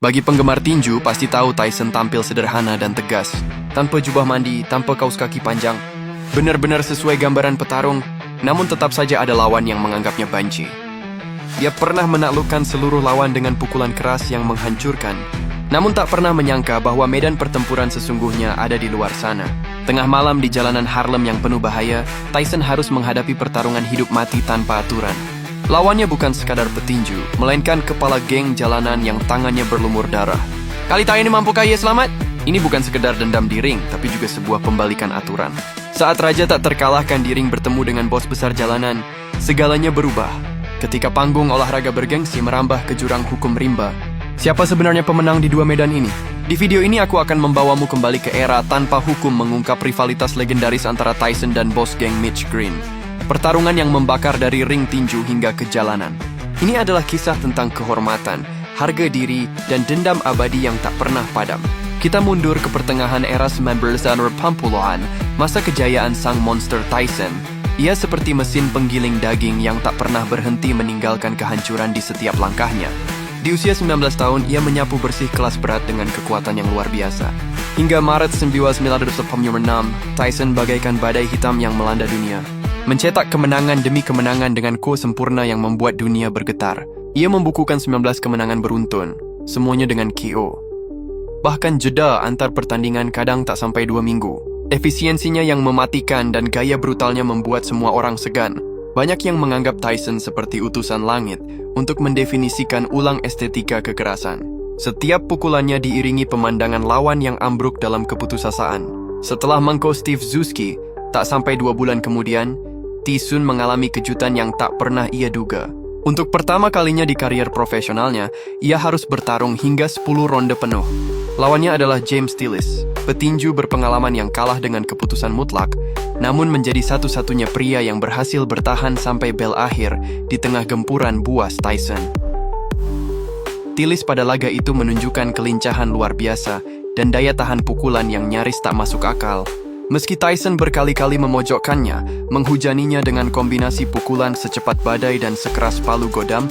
Bagi penggemar tinju, pasti tahu Tyson tampil sederhana dan tegas. Tanpa jubah mandi, tanpa kaos kaki panjang. Benar-benar sesuai gambaran petarung, namun tetap saja ada lawan yang menganggapnya banci. Dia pernah menaklukkan seluruh lawan dengan pukulan keras yang menghancurkan, namun tak pernah menyangka bahwa medan pertempuran sesungguhnya ada di luar sana. Tengah malam di jalanan Harlem yang penuh bahaya, Tyson harus menghadapi pertarungan hidup mati tanpa aturan. Lawannya bukan sekadar petinju, melainkan kepala geng jalanan yang tangannya berlumur darah. Kali ini mampukah ia selamat? Ini bukan sekedar dendam di ring, tapi juga sebuah pembalikan aturan. Saat Raja tak terkalahkan di ring bertemu dengan bos besar jalanan, segalanya berubah. Ketika panggung olahraga bergengsi merambah ke jurang hukum rimba. Siapa sebenarnya pemenang di dua medan ini? Di video ini aku akan membawamu kembali ke era tanpa hukum mengungkap rivalitas legendaris antara Tyson dan bos geng Mitch Green. Pertarungan yang membakar dari ring tinju hingga ke jalanan. Ini adalah kisah tentang kehormatan, harga diri, dan dendam abadi yang tak pernah padam. Kita mundur ke pertengahan era 1980-an, masa kejayaan sang monster Tyson. Ia seperti mesin penggiling daging yang tak pernah berhenti meninggalkan kehancuran di setiap langkahnya. Di usia 19 tahun, ia menyapu bersih kelas berat dengan kekuatan yang luar biasa. Hingga Maret 1986, Tyson bagaikan badai hitam yang melanda dunia. Mencetak kemenangan demi kemenangan dengan sempurna yang membuat dunia bergetar. Ia membukukan 19 kemenangan beruntun, semuanya dengan KO. Bahkan jeda antar pertandingan kadang tak sampai 2 minggu. Efisiensinya yang mematikan dan gaya brutalnya membuat semua orang segan. Banyak yang menganggap Tyson seperti utusan langit untuk mendefinisikan ulang estetika kekerasan. Setiap pukulannya diiringi pemandangan lawan yang ambruk dalam keputusasaan. Setelah mengko Steve Zuski, tak sampai 2 bulan kemudian, Tyson mengalami kejutan yang tak pernah ia duga. Untuk pertama kalinya di karier profesionalnya, ia harus bertarung hingga 10 ronde penuh. Lawannya adalah James Tillis, petinju berpengalaman yang kalah dengan keputusan mutlak, namun menjadi satu-satunya pria yang berhasil bertahan sampai bel akhir di tengah gempuran buas Tyson. Tillis pada laga itu menunjukkan kelincahan luar biasa dan daya tahan pukulan yang nyaris tak masuk akal. Meski Tyson berkali-kali memojokkannya, menghujaninya dengan kombinasi pukulan secepat badai dan sekeras palu godam,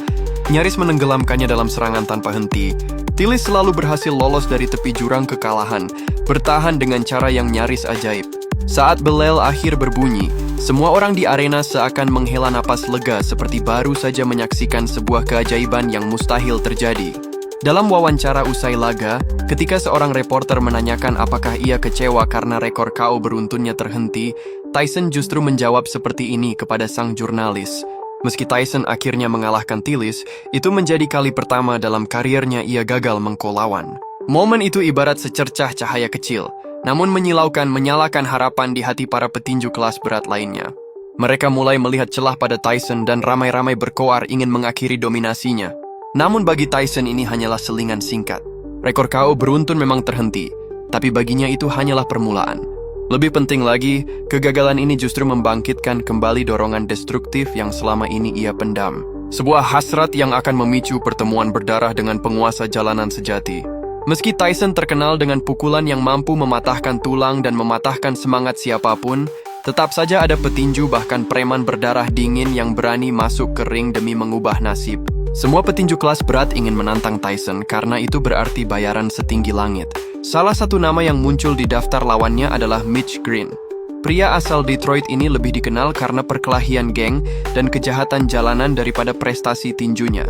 nyaris menenggelamkannya dalam serangan tanpa henti. Tillis selalu berhasil lolos dari tepi jurang kekalahan, bertahan dengan cara yang nyaris ajaib. Saat belel akhir berbunyi, semua orang di arena seakan menghela napas lega seperti baru saja menyaksikan sebuah keajaiban yang mustahil terjadi. Dalam wawancara usai laga, ketika seorang reporter menanyakan apakah ia kecewa karena rekor KO beruntunnya terhenti, Tyson justru menjawab seperti ini kepada sang jurnalis. Meski Tyson akhirnya mengalahkan Tillis, itu menjadi kali pertama dalam kariernya ia gagal mengko lawan. Momen itu ibarat secercah cahaya kecil, namun menyalakan harapan di hati para petinju kelas berat lainnya. Mereka mulai melihat celah pada Tyson dan ramai-ramai berkoar ingin mengakhiri dominasinya. Namun bagi Tyson ini hanyalah selingan singkat. Rekor KO beruntun memang terhenti, tapi baginya itu hanyalah permulaan. Lebih penting lagi, kegagalan ini justru membangkitkan kembali dorongan destruktif yang selama ini ia pendam. Sebuah hasrat yang akan memicu pertemuan berdarah dengan penguasa jalanan sejati. Meski Tyson terkenal dengan pukulan yang mampu mematahkan tulang dan mematahkan semangat siapapun, tetap saja ada petinju bahkan preman berdarah dingin yang berani masuk ke ring demi mengubah nasib. Semua petinju kelas berat ingin menantang Tyson karena itu berarti bayaran setinggi langit. Salah satu nama yang muncul di daftar lawannya adalah Mitch Green. Pria asal Detroit ini lebih dikenal karena perkelahian geng dan kejahatan jalanan daripada prestasi tinjunya.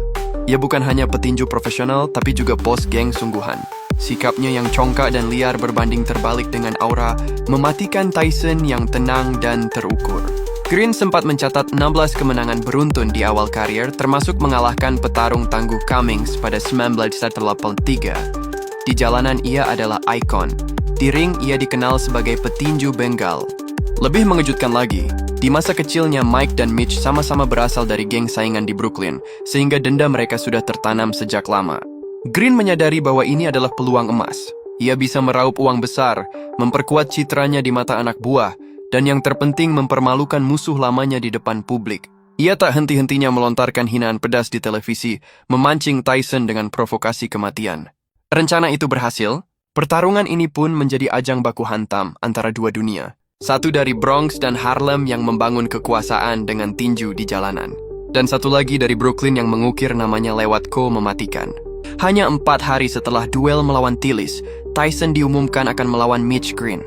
Ia bukan hanya petinju profesional, tapi juga bos geng sungguhan. Sikapnya yang congkak dan liar berbanding terbalik dengan aura, mematikan Tyson yang tenang dan terukur. Green sempat mencatat 16 kemenangan beruntun di awal karier, termasuk mengalahkan petarung tangguh Cummings pada 1983. Di jalanan ia adalah ikon. Di ring ia dikenal sebagai petinju Bengal. Lebih mengejutkan lagi, di masa kecilnya Mike dan Mitch sama-sama berasal dari geng saingan di Brooklyn, sehingga dendam mereka sudah tertanam sejak lama. Green menyadari bahwa ini adalah peluang emas. Ia bisa meraup uang besar, memperkuat citranya di mata anak buah, dan yang terpenting mempermalukan musuh lamanya di depan publik. Ia tak henti-hentinya melontarkan hinaan pedas di televisi, memancing Tyson dengan provokasi kematian. Rencana itu berhasil. Pertarungan ini pun menjadi ajang baku hantam antara dua dunia. Satu dari Bronx dan Harlem yang membangun kekuasaan dengan tinju di jalanan. Dan satu lagi dari Brooklyn yang mengukir namanya lewat mematikan. Hanya 4 hari setelah duel melawan Tillis, Tyson diumumkan akan melawan Mitch Green.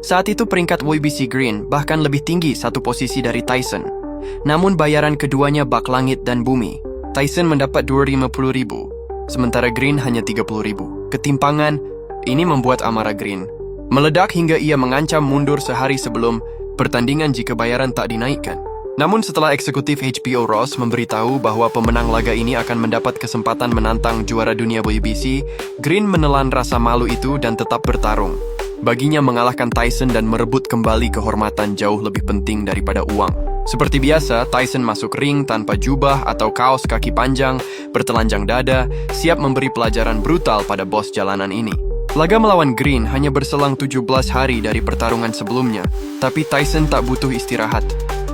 Saat itu peringkat WBC Green bahkan lebih tinggi satu posisi dari Tyson. Namun bayaran keduanya bak langit dan bumi. Tyson mendapat $250,000, sementara Green hanya $30,000. Ketimpangan ini membuat amarah Green meledak hingga ia mengancam mundur sehari sebelum pertandingan jika bayaran tak dinaikkan. Namun setelah eksekutif HBO Ross memberitahu bahwa pemenang laga ini akan mendapat kesempatan menantang juara dunia WBC, Green menelan rasa malu itu dan tetap bertarung. Baginya mengalahkan Tyson dan merebut kembali kehormatan jauh lebih penting daripada uang. Seperti biasa, Tyson masuk ring tanpa jubah atau kaos kaki panjang, bertelanjang dada, siap memberi pelajaran brutal pada bos jalanan ini. Laga melawan Green hanya berselang 17 hari dari pertarungan sebelumnya, tapi Tyson tak butuh istirahat.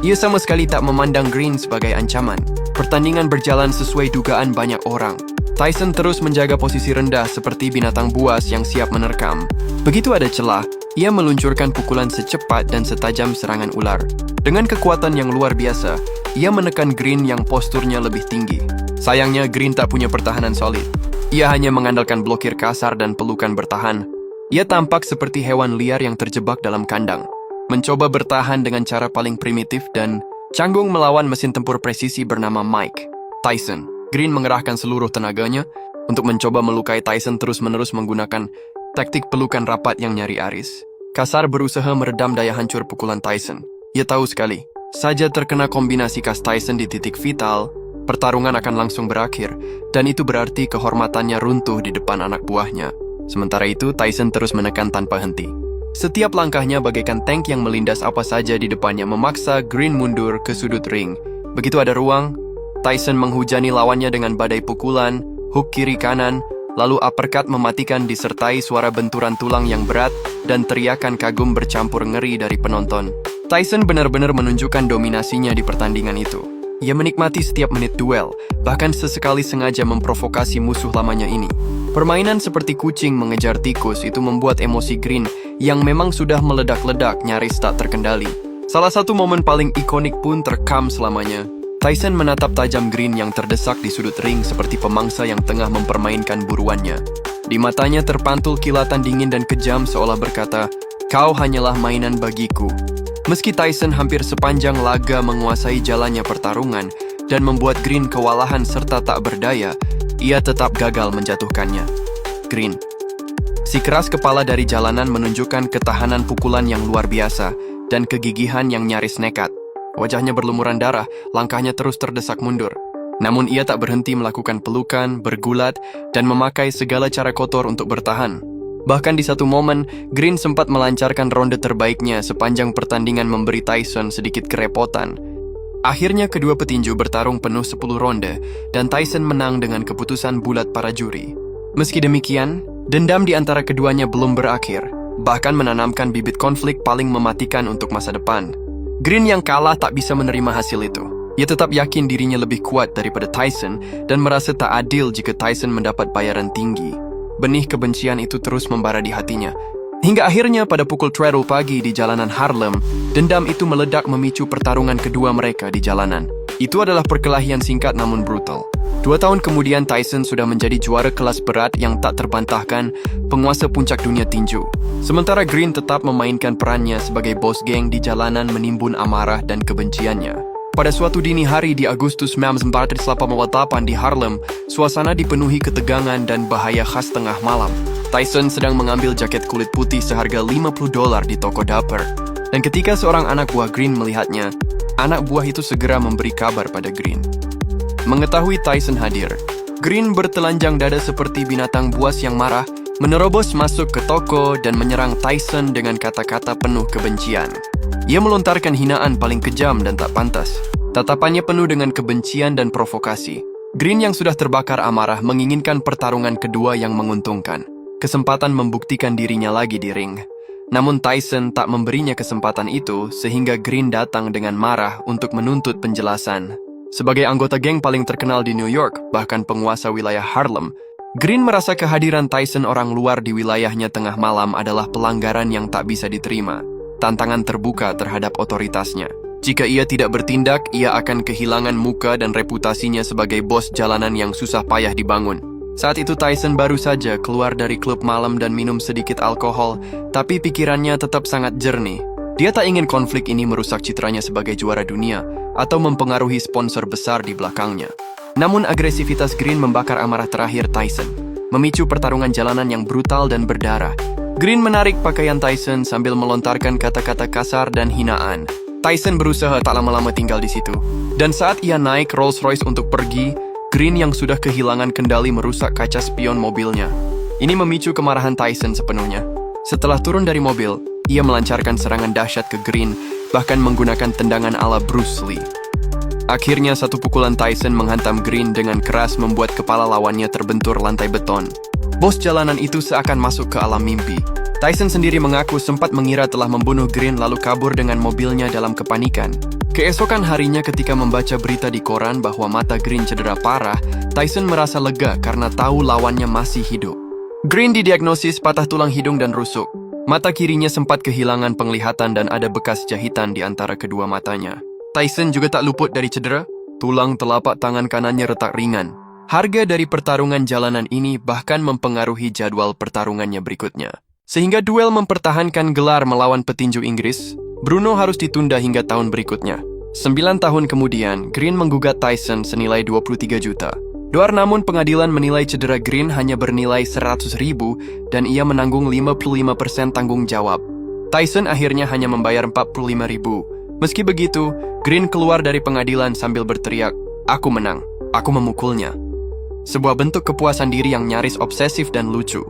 Ia sama sekali tak memandang Green sebagai ancaman. Pertandingan berjalan sesuai dugaan banyak orang. Tyson terus menjaga posisi rendah seperti binatang buas yang siap menerkam. Begitu ada celah, ia meluncurkan pukulan secepat dan setajam serangan ular. Dengan kekuatan yang luar biasa, ia menekan Green yang posturnya lebih tinggi. Sayangnya, Green tak punya pertahanan solid. Ia hanya mengandalkan blokir kasar dan pelukan bertahan. Ia tampak seperti hewan liar yang terjebak dalam kandang, mencoba bertahan dengan cara paling primitif dan canggung melawan mesin tempur presisi bernama Mike Tyson. Green mengerahkan seluruh tenaganya untuk mencoba melukai Tyson terus-menerus menggunakan taktik pelukan rapat yang nyari aris. Kasar berusaha meredam daya hancur pukulan Tyson. Ia tahu sekali, saja terkena kombinasi kas Tyson di titik vital, pertarungan akan langsung berakhir, dan itu berarti kehormatannya runtuh di depan anak buahnya. Sementara itu, Tyson terus menekan tanpa henti. Setiap langkahnya bagaikan tank yang melindas apa saja di depannya, memaksa Green mundur ke sudut ring. Begitu ada ruang, Tyson menghujani lawannya dengan badai pukulan, hook kiri kanan, lalu uppercut mematikan disertai suara benturan tulang yang berat dan teriakan kagum bercampur ngeri dari penonton. Tyson benar-benar menunjukkan dominasinya di pertandingan itu. Ia menikmati setiap menit duel, bahkan sesekali sengaja memprovokasi musuh lamanya ini. Permainan seperti kucing mengejar tikus itu membuat emosi Green yang memang sudah meledak-ledak nyaris tak terkendali. Salah satu momen paling ikonik pun terekam selamanya. Tyson menatap tajam Green yang terdesak di sudut ring seperti pemangsa yang tengah mempermainkan buruannya. Di matanya terpantul kilatan dingin dan kejam seolah berkata, "Kau hanyalah mainan bagiku." Meski Tyson hampir sepanjang laga menguasai jalannya pertarungan dan membuat Green kewalahan serta tak berdaya, ia tetap gagal menjatuhkannya. Green, si keras kepala dari jalanan, menunjukkan ketahanan pukulan yang luar biasa dan kegigihan yang nyaris nekat. Wajahnya berlumuran darah, langkahnya terus terdesak mundur. Namun ia tak berhenti melakukan pelukan, bergulat, dan memakai segala cara kotor untuk bertahan. Bahkan di satu momen, Green sempat melancarkan ronde terbaiknya sepanjang pertandingan, memberi Tyson sedikit kerepotan. Akhirnya kedua petinju bertarung penuh 10 ronde, dan Tyson menang dengan keputusan bulat para juri. Meski demikian, dendam di antara keduanya belum berakhir, bahkan menanamkan bibit konflik paling mematikan untuk masa depan. Green yang kalah tak bisa menerima hasil itu. Ia tetap yakin dirinya lebih kuat daripada Tyson dan merasa tak adil jika Tyson mendapat bayaran tinggi. Benih kebencian itu terus membara di hatinya. Hingga akhirnya pada pukul 12 pagi di jalanan Harlem, dendam itu meledak memicu pertarungan kedua mereka di jalanan. Itu adalah perkelahian singkat namun brutal. 2 tahun kemudian Tyson sudah menjadi juara kelas berat yang tak terbantahkan, penguasa puncak dunia tinju. Sementara Green tetap memainkan perannya sebagai bos geng di jalanan, menimbun amarah dan kebenciannya. Pada suatu dini hari di Agustus 1988 di Harlem, suasana dipenuhi ketegangan dan bahaya khas tengah malam. Tyson sedang mengambil jaket kulit putih seharga $50 di toko Dapper. Dan ketika seorang anak buah Green melihatnya, anak buah itu segera memberi kabar pada Green. Mengetahui Tyson hadir, Green bertelanjang dada seperti binatang buas yang marah, menerobos masuk ke toko dan menyerang Tyson dengan kata-kata penuh kebencian. Ia melontarkan hinaan paling kejam dan tak pantas. Tatapannya penuh dengan kebencian dan provokasi. Green yang sudah terbakar amarah menginginkan pertarungan kedua yang menguntungkan, kesempatan membuktikan dirinya lagi di ring. Namun Tyson tak memberinya kesempatan itu sehingga Green datang dengan marah untuk menuntut penjelasan. Sebagai anggota geng paling terkenal di New York, bahkan penguasa wilayah Harlem, Green merasa kehadiran Tyson orang luar di wilayahnya tengah malam adalah pelanggaran yang tak bisa diterima. Tantangan terbuka terhadap otoritasnya. Jika ia tidak bertindak, ia akan kehilangan muka dan reputasinya sebagai bos jalanan yang susah payah dibangun. Saat itu Tyson baru saja keluar dari klub malam dan minum sedikit alkohol, tapi pikirannya tetap sangat jernih. Dia tak ingin konflik ini merusak citranya sebagai juara dunia atau mempengaruhi sponsor besar di belakangnya. Namun agresivitas Green membakar amarah terakhir Tyson, memicu pertarungan jalanan yang brutal dan berdarah. Green menarik pakaian Tyson sambil melontarkan kata-kata kasar dan hinaan. Tyson berusaha tak lama-lama tinggal di situ. Dan saat ia naik Rolls-Royce untuk pergi, Green yang sudah kehilangan kendali merusak kaca spion mobilnya. Ini memicu kemarahan Tyson sepenuhnya. Setelah turun dari mobil, ia melancarkan serangan dahsyat ke Green, bahkan menggunakan tendangan ala Bruce Lee. Akhirnya satu pukulan Tyson menghantam Green dengan keras membuat kepala lawannya terbentur lantai beton. Bos jalanan itu seakan masuk ke alam mimpi. Tyson sendiri mengaku sempat mengira telah membunuh Green lalu kabur dengan mobilnya dalam kepanikan. Keesokan harinya ketika membaca berita di koran bahwa mata Green cedera parah, Tyson merasa lega karena tahu lawannya masih hidup. Green didiagnosis patah tulang hidung dan rusuk. Mata kirinya sempat kehilangan penglihatan dan ada bekas jahitan di antara kedua matanya. Tyson juga tak luput dari cedera, tulang telapak tangan kanannya retak ringan. Harga dari pertarungan jalanan ini bahkan mempengaruhi jadwal pertarungannya berikutnya. Sehingga duel mempertahankan gelar melawan petinju Inggris, Bruno harus ditunda hingga tahun berikutnya. 9 tahun kemudian, Green menggugat Tyson senilai 23 juta. Namun pengadilan menilai cedera Green hanya bernilai 100.000 dan ia menanggung 55% tanggung jawab. Tyson akhirnya hanya membayar 45.000. Meski begitu, Green keluar dari pengadilan sambil berteriak, "Aku menang, aku memukulnya." Sebuah bentuk kepuasan diri yang nyaris obsesif dan lucu.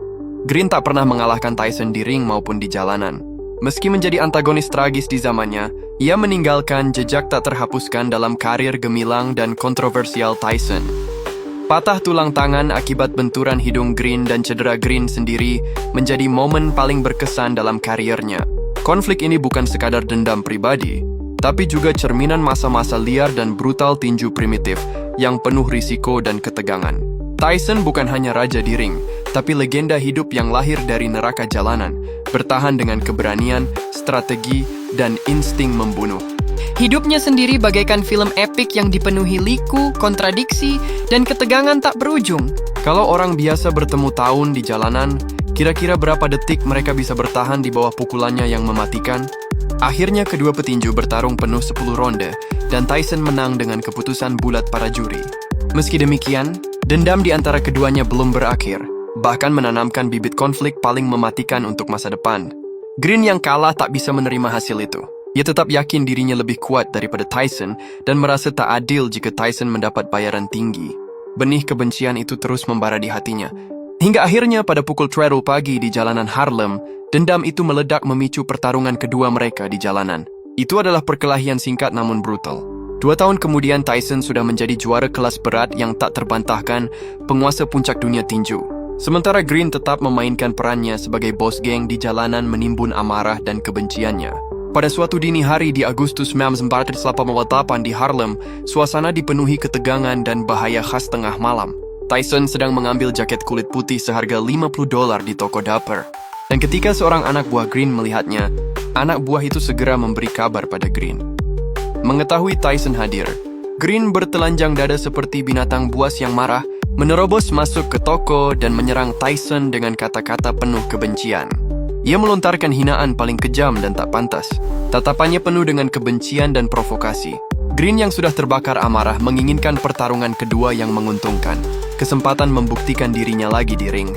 Green tak pernah mengalahkan Tyson di ring maupun di jalanan. Meski menjadi antagonis tragis di zamannya, ia meninggalkan jejak tak terhapuskan dalam karir gemilang dan kontroversial Tyson. Patah tulang tangan akibat benturan hidung Green dan cedera Green sendiri menjadi momen paling berkesan dalam karirnya. Konflik ini bukan sekadar dendam pribadi, tapi juga cerminan masa-masa liar dan brutal tinju primitif yang penuh risiko dan ketegangan. Tyson bukan hanya raja di ring, tapi legenda hidup yang lahir dari neraka jalanan, bertahan dengan keberanian, strategi, dan insting membunuh. Hidupnya sendiri bagaikan film epik yang dipenuhi liku, kontradiksi, dan ketegangan tak berujung. Kalau orang biasa bertemu tahun di jalanan, kira-kira berapa detik mereka bisa bertahan di bawah pukulannya yang mematikan? Akhirnya kedua petinju bertarung penuh 10 ronde, dan Tyson menang dengan keputusan bulat para juri. Meski demikian, dendam di antara keduanya belum berakhir, bahkan menanamkan bibit konflik paling mematikan untuk masa depan. Green yang kalah tak bisa menerima hasil itu. Ia tetap yakin dirinya lebih kuat daripada Tyson dan merasa tak adil jika Tyson mendapat bayaran tinggi. Benih kebencian itu terus membara di hatinya. Hingga akhirnya pada pukul 12 pagi di jalanan Harlem, dendam itu meledak memicu pertarungan kedua mereka di jalanan. Itu adalah perkelahian singkat namun brutal. 2 tahun kemudian Tyson sudah menjadi juara kelas berat yang tak terbantahkan, penguasa puncak dunia tinju. Sementara Green tetap memainkan perannya sebagai bos geng di jalanan menimbun amarah dan kebenciannya. Pada suatu dini hari di Agustus 1988 di Harlem, suasana dipenuhi ketegangan dan bahaya khas tengah malam. Tyson sedang mengambil jaket kulit putih seharga $50 di toko dapur. Dan ketika seorang anak buah Green melihatnya, anak buah itu segera memberi kabar pada Green. Mengetahui Tyson hadir, Green bertelanjang dada seperti binatang buas yang marah, menerobos masuk ke toko dan menyerang Tyson dengan kata-kata penuh kebencian. Ia melontarkan hinaan paling kejam dan tak pantas. Tatapannya penuh dengan kebencian dan provokasi. Green yang sudah terbakar amarah menginginkan pertarungan kedua yang menguntungkan, kesempatan membuktikan dirinya lagi di ring.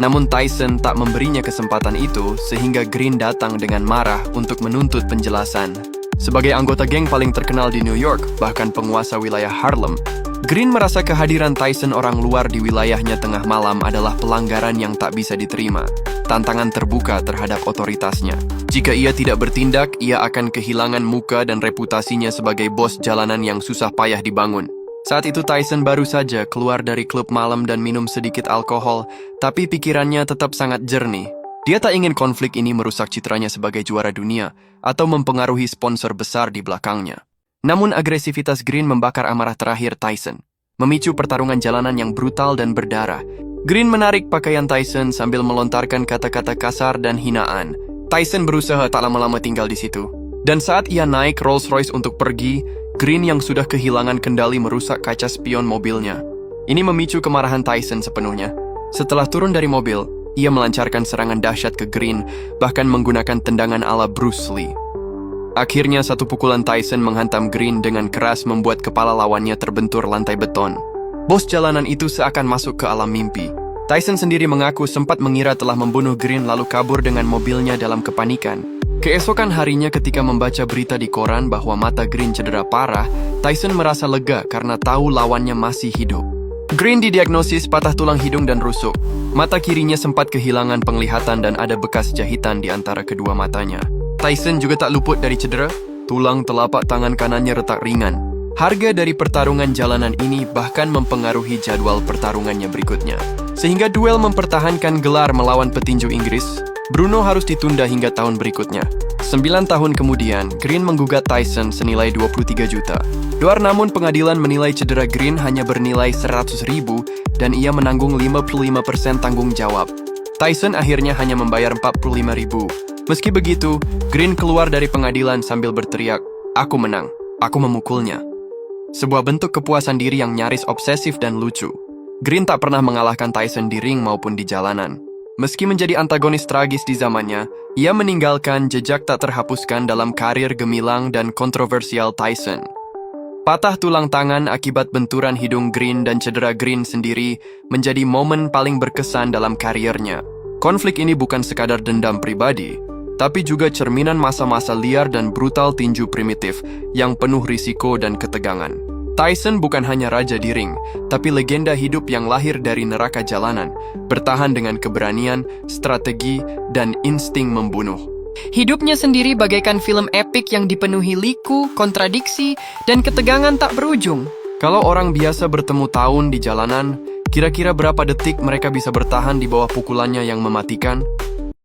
Namun Tyson tak memberinya kesempatan itu sehingga Green datang dengan marah untuk menuntut penjelasan. Sebagai anggota geng paling terkenal di New York, bahkan penguasa wilayah Harlem, Green merasa kehadiran Tyson orang luar di wilayahnya tengah malam adalah pelanggaran yang tak bisa diterima. Tantangan terbuka terhadap otoritasnya. Jika ia tidak bertindak, ia akan kehilangan muka dan reputasinya sebagai bos jalanan yang susah payah dibangun. Saat itu Tyson baru saja keluar dari klub malam dan minum sedikit alkohol, tapi pikirannya tetap sangat jernih. Dia tak ingin konflik ini merusak citranya sebagai juara dunia atau mempengaruhi sponsor besar di belakangnya. Namun agresivitas Green membakar amarah terakhir Tyson, memicu pertarungan jalanan yang brutal dan berdarah. Green menarik pakaian Tyson sambil melontarkan kata-kata kasar dan hinaan. Tyson berusaha tak lama-lama tinggal di situ. Dan saat ia naik Rolls-Royce untuk pergi, Green yang sudah kehilangan kendali merusak kaca spion mobilnya. Ini memicu kemarahan Tyson sepenuhnya. Setelah turun dari mobil, ia melancarkan serangan dahsyat ke Green, bahkan menggunakan tendangan ala Bruce Lee. Akhirnya satu pukulan Tyson menghantam Green dengan keras membuat kepala lawannya terbentur lantai beton. Bos jalanan itu seakan masuk ke alam mimpi. Tyson sendiri mengaku sempat mengira telah membunuh Green lalu kabur dengan mobilnya dalam kepanikan. Keesokan harinya ketika membaca berita di koran bahwa mata Green cedera parah, Tyson merasa lega karena tahu lawannya masih hidup. Green didiagnosis patah tulang hidung dan rusuk. Mata kirinya sempat kehilangan penglihatan dan ada bekas jahitan di antara kedua matanya. Tyson juga tak luput dari cedera, tulang telapak tangan kanannya retak ringan. Harga dari pertarungan jalanan ini bahkan mempengaruhi jadwal pertarungannya berikutnya. Sehingga duel mempertahankan gelar melawan petinju Inggris, Bruno harus ditunda hingga tahun berikutnya. 9 tahun kemudian, Green menggugat Tyson senilai 23 juta. Namun pengadilan menilai cedera Green hanya bernilai 100.000 dan ia menanggung 55% tanggung jawab. Tyson akhirnya hanya membayar 45.000. Meski begitu, Green keluar dari pengadilan sambil berteriak, "Aku menang, aku memukulnya." Sebuah bentuk kepuasan diri yang nyaris obsesif dan lucu. Green tak pernah mengalahkan Tyson di ring maupun di jalanan. Meski menjadi antagonis tragis di zamannya, ia meninggalkan jejak tak terhapuskan dalam karir gemilang dan kontroversial Tyson. Patah tulang tangan akibat benturan hidung Green dan cedera Green sendiri menjadi momen paling berkesan dalam karirnya. Konflik ini bukan sekadar dendam pribadi, tapi juga cerminan masa-masa liar dan brutal tinju primitif yang penuh risiko dan ketegangan. Tyson bukan hanya raja di ring, tapi legenda hidup yang lahir dari neraka jalanan, bertahan dengan keberanian, strategi, dan insting membunuh. Hidupnya sendiri bagaikan film epik yang dipenuhi liku, kontradiksi, dan ketegangan tak berujung. Kalau orang biasa bertemu tahun di jalanan, kira-kira berapa detik mereka bisa bertahan di bawah pukulannya yang mematikan?